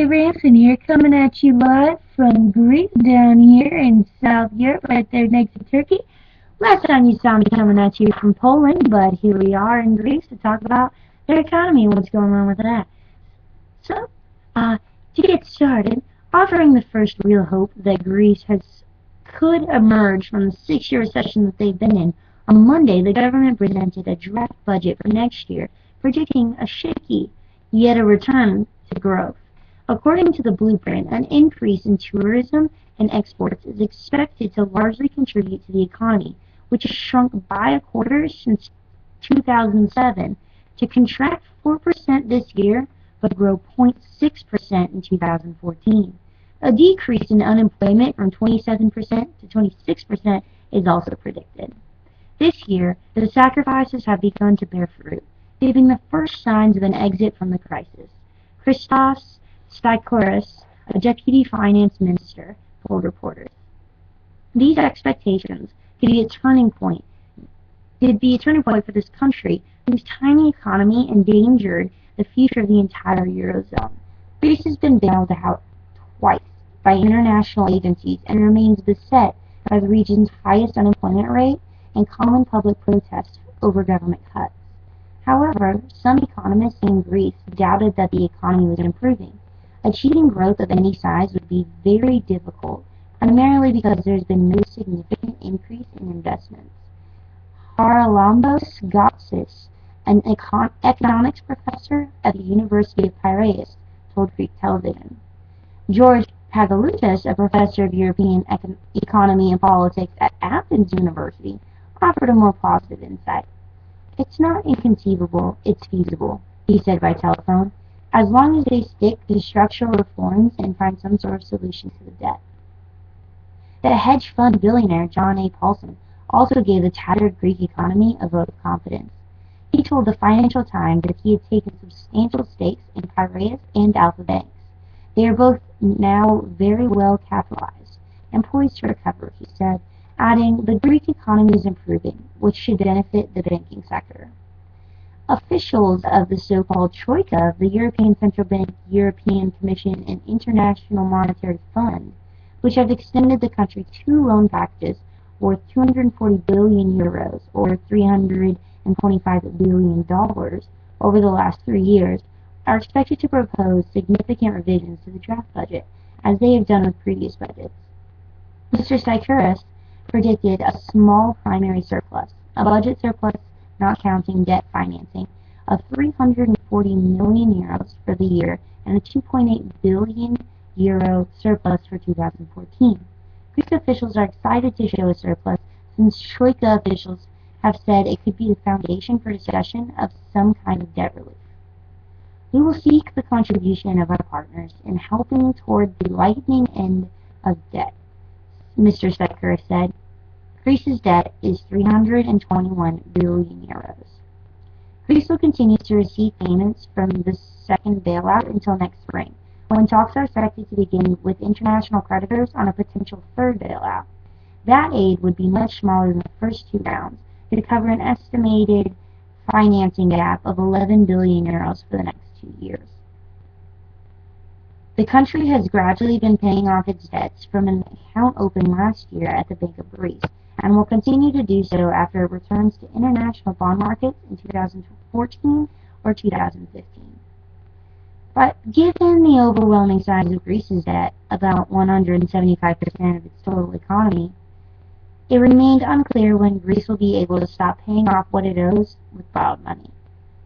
Jay Ranson here, coming at you live from Greece down here in South Europe, right there next to Turkey. Last time you saw me coming at you from Poland, but here we are in Greece to talk about their economy and what's going on with that. So, to get started, offering the first real hope that Greece could emerge from the 6-year recession that they've been in, on Monday the government presented a draft budget for next year, predicting a shaky, yet a return to growth. According to the blueprint, an increase in tourism and exports is expected to largely contribute to the economy, which has shrunk by a quarter since 2007, to contract 4% this year, but grow 0.6% in 2014. A decrease in unemployment from 27% to 26% is also predicted. This year, the sacrifices have begun to bear fruit, giving the first signs of an exit from the crisis. Christos Stychouros, a deputy finance minister, told reporters. These expectations could be a turning point for this country, whose tiny economy endangered the future of the entire Eurozone. Greece has been bailed out twice by international agencies and remains beset by the region's highest unemployment rate and common public protests over government cuts. However, some economists in Greece doubted that the economy was improving. Achieving growth of any size would be very difficult, primarily because there's been no significant increase in investments. Haralambos Gatsis, an economics professor at the University of Piraeus, told Greek television. George Pagaloutas, a professor of European economy and politics at Athens University, offered a more positive insight. "It's not inconceivable, it's feasible," he said by telephone, "as long as they stick to structural reforms and find some sort of solution to the debt." The hedge fund billionaire John A. Paulson also gave the tattered Greek economy a vote of confidence. He told the Financial Times that he had taken substantial stakes in Piraeus and Alpha banks. They are both now very well capitalized and poised to recover, he said, adding, "The Greek economy is improving, which should benefit the banking sector." Officials of the so-called Troika of the European Central Bank, European Commission, and International Monetary Fund, which have extended the country 2 loan packages worth 240 billion euros, or $325 billion, over the last 3 years, are expected to propose significant revisions to the draft budget, as they have done with previous budgets. Mr. Stychouros predicted a small primary surplus, a budget surplus not counting debt financing, of 340 million euros for the year and a 2.8 billion euro surplus for 2014. Greek officials are excited to show a surplus since Troika officials have said it could be the foundation for discussion of some kind of debt relief. "We will seek the contribution of our partners in helping toward the lightening end of debt," Mr. Stychouros said. Greece's debt is 321 billion euros. Greece will continue to receive payments from the second bailout until next spring, when talks are expected to begin with international creditors on a potential third bailout. That aid would be much smaller than the first 2 rounds, to cover an estimated financing gap of 11 billion euros for the next 2 years. The country has gradually been paying off its debts from an account opened last year at the Bank of Greece, and will continue to do so after it returns to international bond markets in 2014 or 2015. But given the overwhelming size of Greece's debt, about 175% of its total economy, it remained unclear when Greece will be able to stop paying off what it owes with borrowed money.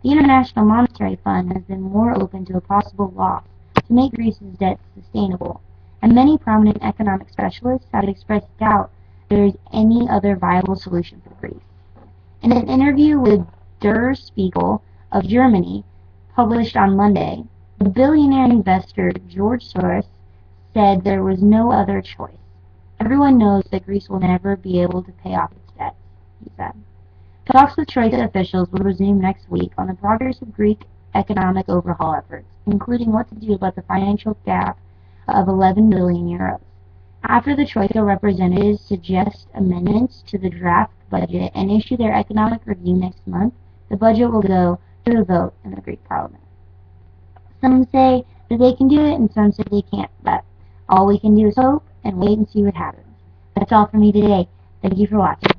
The International Monetary Fund has been more open to a possible loss to make Greece's debt sustainable, and many prominent economic specialists have expressed doubt there is any other viable solution for Greece. In an interview with Der Spiegel of Germany, published on Monday, the billionaire investor George Soros said there was no other choice. "Everyone knows that Greece will never be able to pay off its debts," he said. Talks with Troika officials will resume next week on the progress of Greek economic overhaul efforts, including what to do about the financial gap of 11 billion euros. After the Troika representatives suggest amendments to the draft budget and issue their economic review next month, the budget will go to a vote in the Greek parliament. Some say that they can do it, and some said they can't. But all we can do is hope and wait and see what happens. That's all for me today. Thank you for watching.